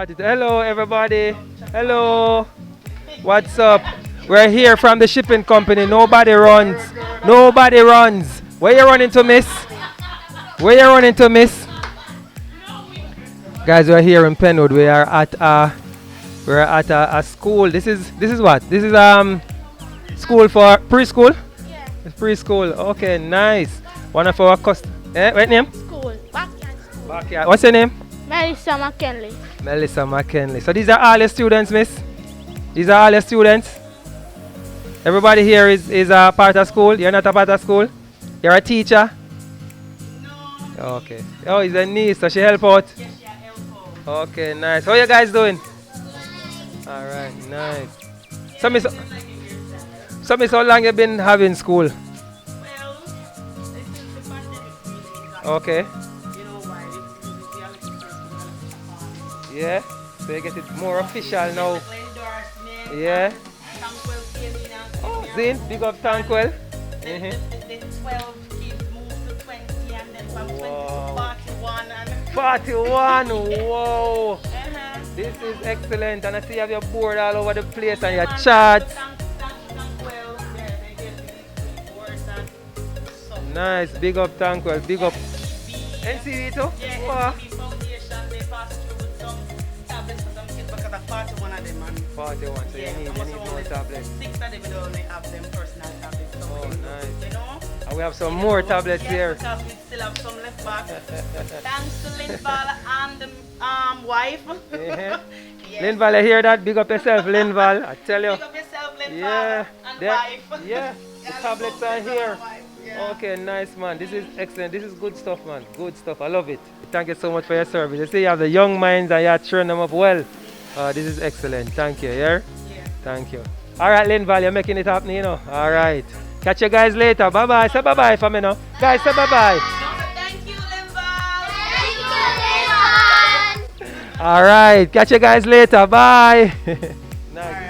Hello, everybody. Hello. What's up? We're here from the shipping company. Nobody runs. Nobody runs. Where you running to, miss? Where you running to, miss? Guys, we're here in Penwood. We're at a school. This is what? This is school for preschool? Yeah. It's preschool. Okay, nice. One of our what name? School. Backyard school. Backyard. What's your name? Melissa McKinley. Melissa McKinley. So these are all your students, miss? These are all your students? Everybody here is a part of school? You're not a part of school? You're a teacher? No. Okay. Oh, he's a niece, so she help out? Yes, she help out. Okay, nice. How you guys doing? Alright, nice. So miss, how long you been having school? Well, since the pandemic really got, Okay. you know why, the reality first, Yeah. So you get it more official now. endorsement. Yeah. Tankwell came in and Oh, Zin, big up Tankwell. then 12 kids moved to 20 and then from 20 Wow. to 41 and 41, whoa. uh-huh. This is excellent. And I see you have your board all over the place and your charts. Tankwell, yeah, they gave me words and so. Nice, big up Tankwell, big up NCV too? Yeah, Wow. NCB Foundation, they passed through with some tablets for some kids because of 41 of them and 41, so yeah, you need more tablets. 6 of them will only have them personal tablets. So Oh, nice. you know? And we have some more tablets Yes, here. because we still have some left back. Thanks to Linval and the wife. Yeah. Yes. Linval, you hear that? Big up yourself, Linval. I tell you. Pick up yourself, Linval Yeah. and There- wife. Yeah, the Yeah, tablets both are Linval here. and wife, yeah. Okay, nice, man. This is excellent. This is good stuff, man. Good stuff. I love it. Thank you so much for your service. You see, you have the young minds and you're training them up well. This is excellent. Thank you. Yeah? Yeah. Thank you. All right, Linval, you're making it happen, you know. All right. Catch you guys later. Bye bye. Say bye bye for me now. Guys, say bye bye. Thank you, Linval. All right. Catch you guys later. Bye. Nice.